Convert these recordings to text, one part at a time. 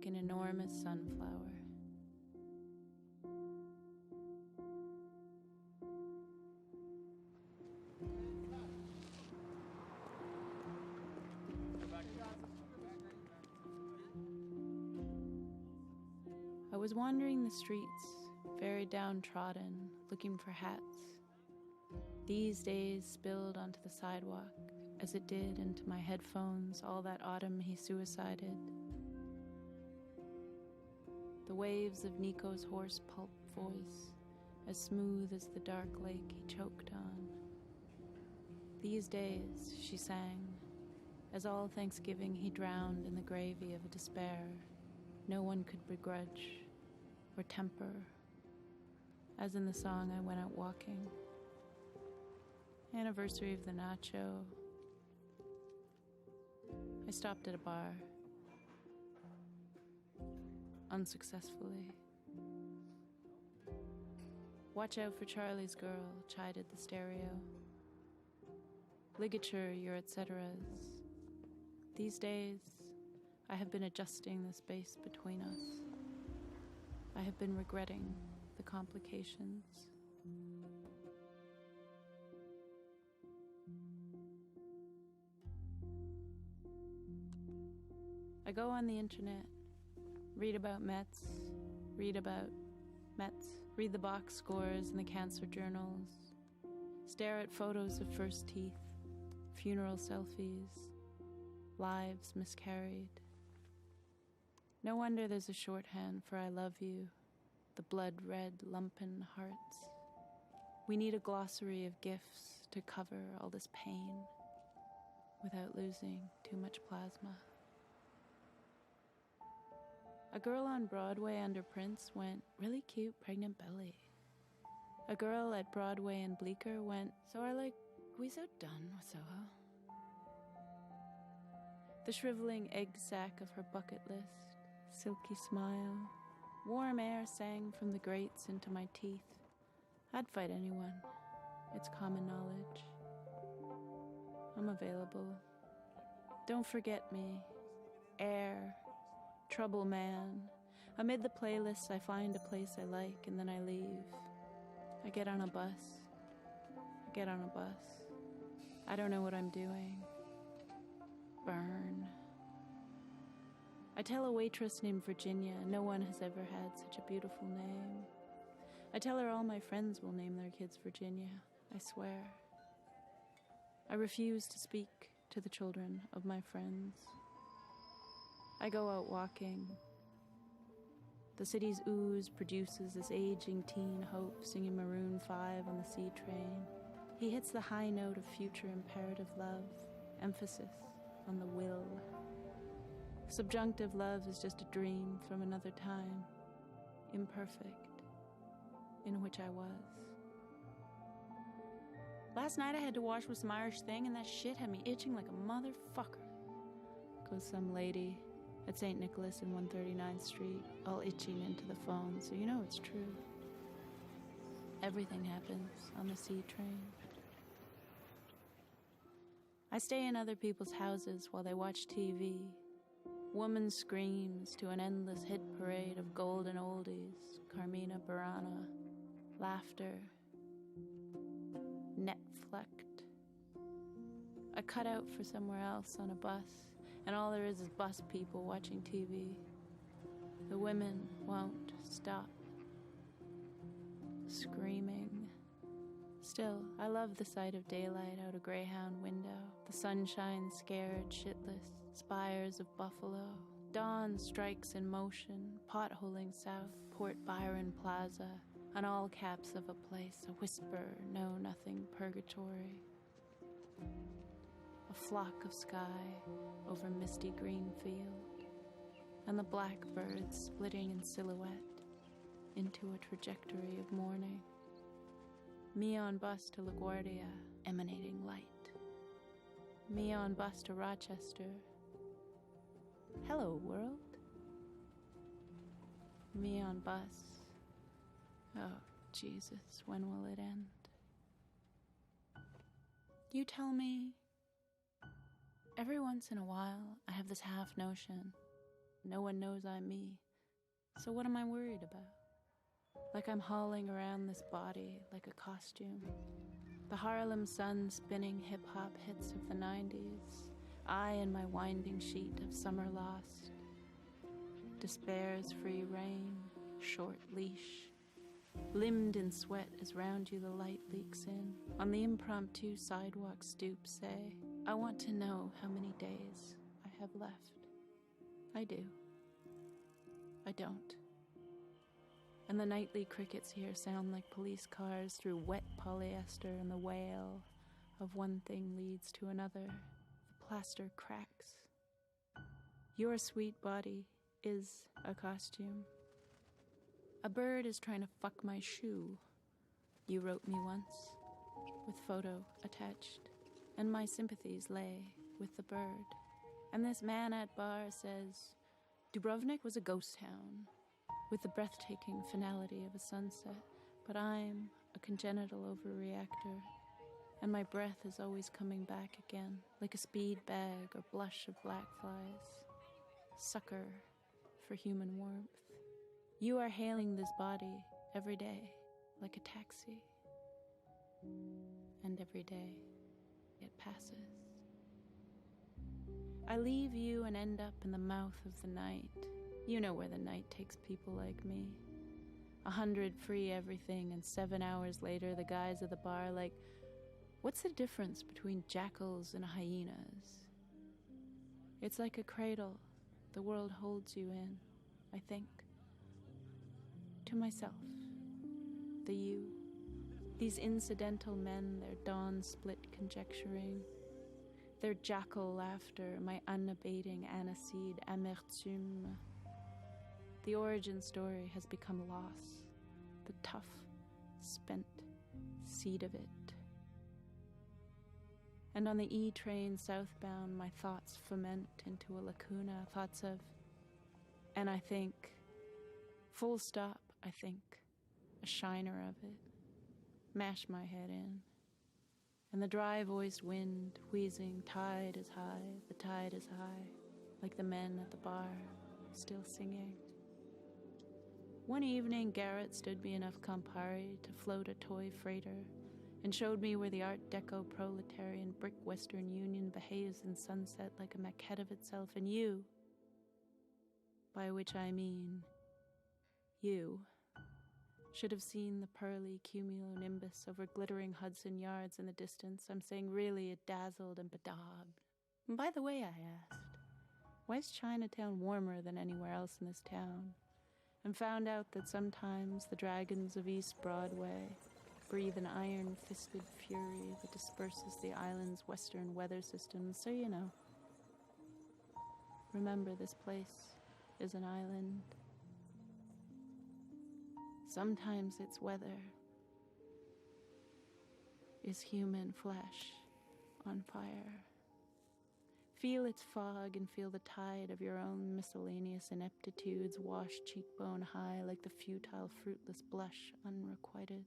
like an enormous sunflower. I was wandering the streets, very downtrodden, looking for hats. These days spilled onto the sidewalk, as it did into my headphones all that autumn he suicided. The waves of Nico's horse pulp voice, as smooth as the dark lake he choked on. These days, she sang, as all Thanksgiving he drowned in the gravy of a despair no one could begrudge or temper, as in the song I Went Out Walking. Anniversary of the nacho. I stopped at a bar. Unsuccessfully. Watch out for Charlie's girl, chided the stereo. Ligature your et ceteras. These days, I have been adjusting the space between us. I have been regretting the complications. I go on the internet, read about Mets, read the box scores in the cancer journals, stare at photos of first teeth, funeral selfies, lives miscarried. No wonder there's a shorthand for I love you, the blood-red lumpen hearts. We need a glossary of gifts to cover all this pain without losing too much plasma. A girl on Broadway under Prince went, really cute pregnant belly. A girl at Broadway and Bleecker went, so we so done with Soho? The shriveling egg sack of her bucket list, silky smile, warm air sang from the grates into my teeth. I'd fight anyone. It's common knowledge. I'm available. Don't forget me. Air. Trouble man. Amid the playlists I find a place I like and then I leave. I get on a bus. I don't know what I'm doing. Burn. I tell a waitress named Virginia no one has ever had such a beautiful name. I tell her all my friends will name their kids Virginia. I swear. I refuse to speak to the children of my friends. I go out walking. The city's ooze produces this aging teen hope singing Maroon 5 on the C train. He hits the high note of future imperative love, emphasis on the will. Subjunctive love is just a dream from another time, imperfect, in which I was. Last night I had to wash with some Irish thing and that shit had me itching like a motherfucker, goes some lady at St. Nicholas and 139th Street, all itching into the phone, so you know it's true. Everything happens on the C train. I stay in other people's houses while they watch TV. Woman screams to an endless hit parade of golden oldies, Carmina Burana, laughter, Netflix. I cut out for somewhere else on a bus, and all there is bus people watching TV. The women won't stop screaming. Still, I love the sight of daylight out a Greyhound window, the sunshine scared, shitless, spires of buffalo. Dawn strikes in motion, potholing south, Port Byron Plaza, on all caps of a place, a whisper, no nothing purgatory. A flock of sky over misty green field, and the blackbirds splitting in silhouette into a trajectory of morning. Me on bus to LaGuardia, emanating light. Me on bus to Rochester. Hello, world. Me on bus. Oh, Jesus, when will it end? You tell me. Every once in a while, I have this half notion. No one knows I'm me. So what am I worried about? Like I'm hauling around this body like a costume. The Harlem sun spinning hip-hop hits of the 90s. I in my winding sheet of summer lost. Despair's free rein, short leash. Limbed in sweat as round you the light leaks in. On the impromptu sidewalk stoop say, I want to know how many days I have left. I do. I don't. And the nightly crickets here sound like police cars through wet polyester, and the wail of one thing leads to another. The plaster cracks. Your sweet body is a costume. A bird is trying to fuck my shoe. You wrote me once, with photo attached, and my sympathies lay with the bird. And this man at bar says, Dubrovnik was a ghost town, with the breathtaking finality of a sunset, but I'm a congenital overreactor, and my breath is always coming back again, like a speed bag or blush of black flies. Sucker for human warmth. You are hailing this body every day like a taxi, and every day it passes. I leave you and end up in the mouth of the night. You know where the night takes people like me. 100 free everything, and 7 hours later the guys at the bar like, what's the difference between jackals and hyenas? It's like a cradle the world holds you in, I think. To myself, the you, these incidental men, their dawn split conjecturing, their jackal laughter, my unabating aniseed amertume. The origin story has become loss, the tough, spent seed of it. And on the E train southbound, my thoughts ferment into a lacuna, thoughts of, and I think, full stop, I think, a shiner of it, mash my head in. And the dry-voiced wind, wheezing, tide is high, the tide is high, like the men at the bar, still singing. One evening, Garrett stood me enough Campari to float a toy freighter and showed me where the Art Deco proletarian brick Western Union behaves in sunset like a maquette of itself, and you, by which I mean you, should have seen the pearly cumulonimbus over glittering Hudson Yards in the distance. I'm saying really it dazzled and bedaubed. And by the way, I asked, why is Chinatown warmer than anywhere else in this town? And found out that sometimes the dragons of East Broadway breathe an iron-fisted fury that disperses the island's western weather systems, so you know. Remember, this place is an island. Sometimes its weather is human flesh on fire. Feel its fog and feel the tide of your own miscellaneous ineptitudes wash cheekbone high like the futile, fruitless blush unrequited.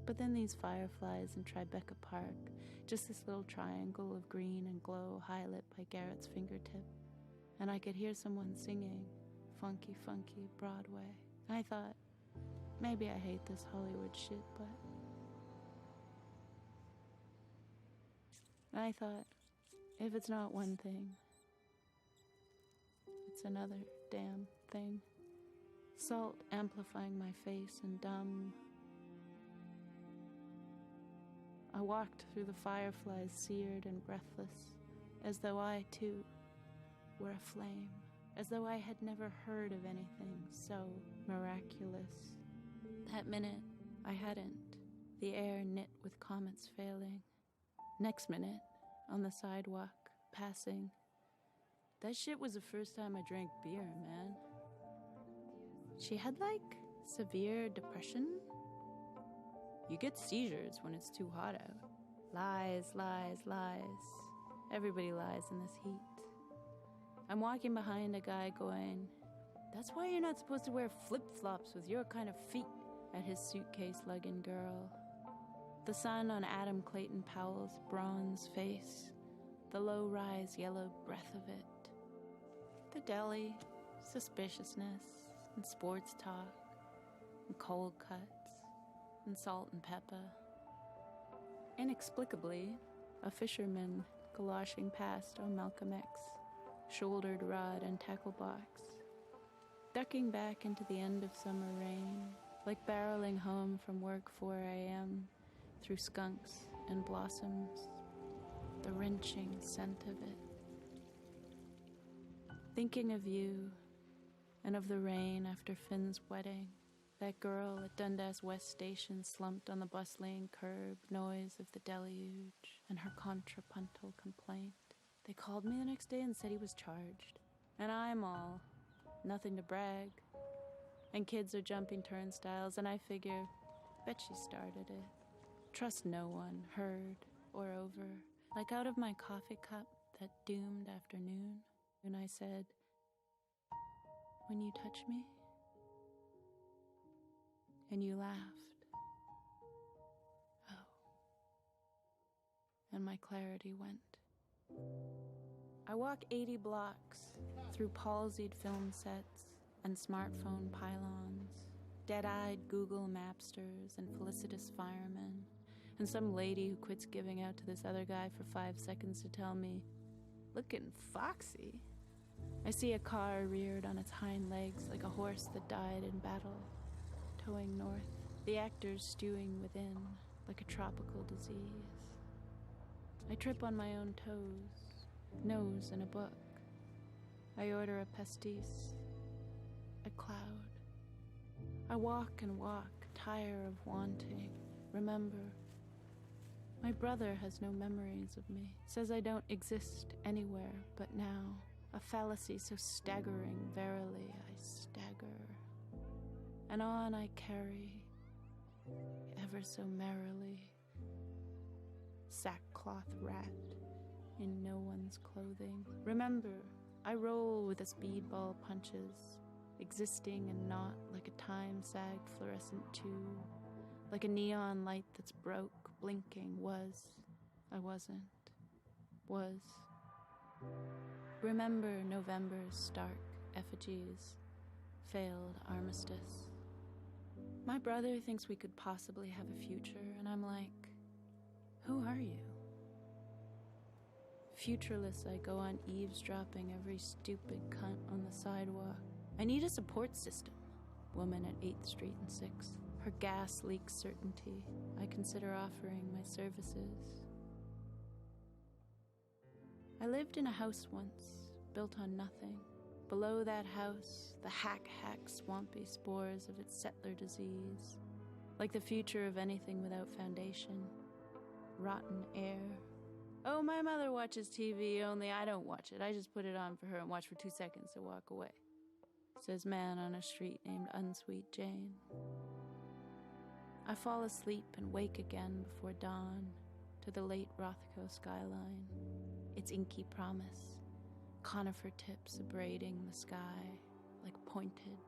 But then these fireflies in Tribeca Park, just this little triangle of green and glow high lit by Garrett's fingertip, and I could hear someone singing, funky, funky Broadway. I thought, maybe I hate this Hollywood shit, but I thought, if it's not one thing, it's another damn thing. Salt amplifying my face and dumb. I walked through the fireflies, seared and breathless, as though I, too, were a flame, as though I had never heard of anything so miraculous. That minute, I hadn't, the air knit with comets failing. Next minute, on the sidewalk, passing. That shit was the first time I drank beer, man. She had, like, severe depression. You get seizures when it's too hot out. Lies, lies, lies. Everybody lies in this heat. I'm walking behind a guy going, that's why you're not supposed to wear flip-flops with your kind of feet, at his suitcase-lugging girl. The sun on Adam Clayton Powell's bronze face, the low-rise yellow breath of it. The deli, Suspiciousness and sports talk and cold cuts and salt and pepper. Inexplicably, a fisherman galoshing past on Malcolm X, shouldered rod and tackle box, ducking back into the end of summer rain, like barreling home from work 4 a.m. through skunks and blossoms, the wrenching scent of it. Thinking of you and of the rain after Finn's wedding, that girl at Dundas West Station slumped on the bustling curb, noise of the deluge, and her contrapuntal complaint. They called me the next day and said he was charged. And I'm all, nothing to brag. And kids are jumping turnstiles, and I figure, bet she started it. Trust no one, heard or over. Like out of my coffee cup that doomed afternoon, and I said, when you touch me? And you laughed. Oh. And my clarity went. I walk 80 blocks through palsied film sets and smartphone pylons, dead-eyed Google Mapsters and felicitous firemen, and some lady who quits giving out to this other guy for 5 seconds to tell me, looking foxy. I see a car reared on its hind legs like a horse that died in battle, towing north, the actors stewing within like a tropical disease. I trip on my own toes, nose in a book. I order a pastis, a cloud. I walk and walk, tire of wanting. Remember, my brother has no memories of me, says I don't exist anywhere but now. A fallacy so staggering, verily I stagger. And on I carry, ever so merrily, sackcloth wrapped in no one's clothing. Remember, I roll with the speedball punches, existing and not like a time-sagged fluorescent tube, like a neon light that's broke, blinking, was, I wasn't, was. Remember November's stark effigies, failed armistice. My brother thinks we could possibly have a future, and I'm like, who are you? Futureless, I go on eavesdropping every stupid cunt on the sidewalk. I need a support system. Woman at 8th Street and 6th. Her gas leaks certainty. I consider offering my services. I lived in a house once, built on nothing. Below that house, the hack swampy spores of its settler disease. Like the future of anything without foundation. Rotten air. Oh, my mother watches TV, only I don't watch it. I just put it on for her and watch for 2 seconds to walk away. Says man on a street named Unsweet Jane. I fall asleep and wake again before dawn to the late Rothko skyline. Its inky promise, conifer tips abrading the sky like pointed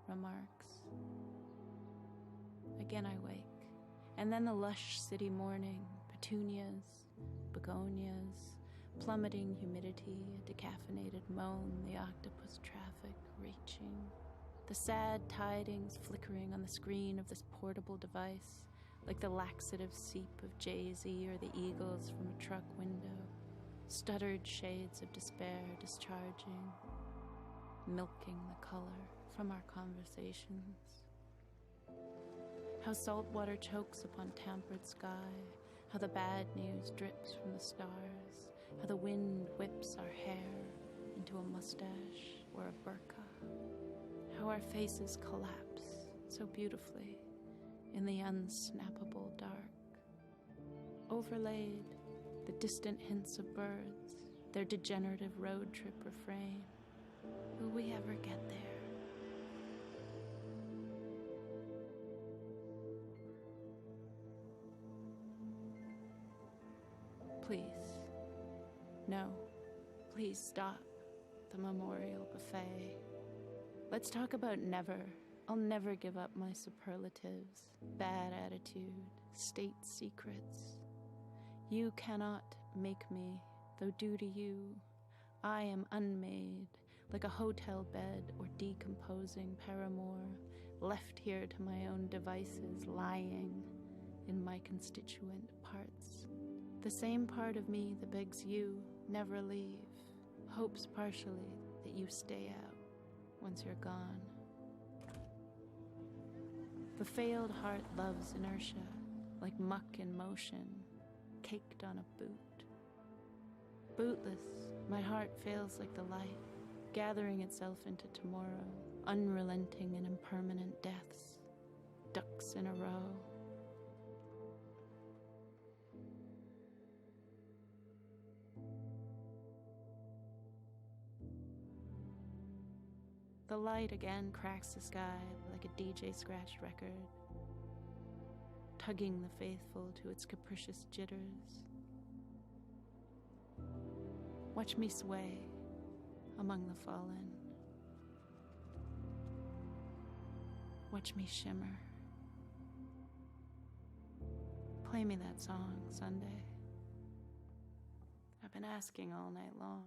remarks. Again I wake, and then the lush city morning, petunias, begonias, plummeting humidity, a decaffeinated moan, the octopus traffic reaching, the sad tidings flickering on the screen of this portable device, like the laxative seep of Jay-Z or the eagles from a truck window, stuttered shades of despair discharging, milking the color from our conversations. How salt water chokes upon tampered sky, how the bad news drips from the stars, how the wind whips our hair into a mustache or a burqa, how our faces collapse so beautifully in the unsnappable dark. Overlaid, the distant hints of birds, their degenerative road trip refrain. Will we ever get there? Please, no, please stop the memorial buffet. Let's talk about never. I'll never give up my superlatives, bad attitude, state secrets. You cannot make me, though due to you, I am unmade, like a hotel bed or decomposing paramour, left here to my own devices, lying in my constituent parts. The same part of me that begs you, never leave, hopes partially that you stay out once you're gone. The failed heart loves inertia, like muck in motion, caked on a boot. Bootless, my heart fails like the light, gathering itself into tomorrow, unrelenting and impermanent deaths, ducks in a row. The light again cracks the sky like a DJ scratched record, tugging the faithful to its capricious jitters. Watch me sway among the fallen. Watch me shimmer. Play me that song, Sunday. I've been asking all night long.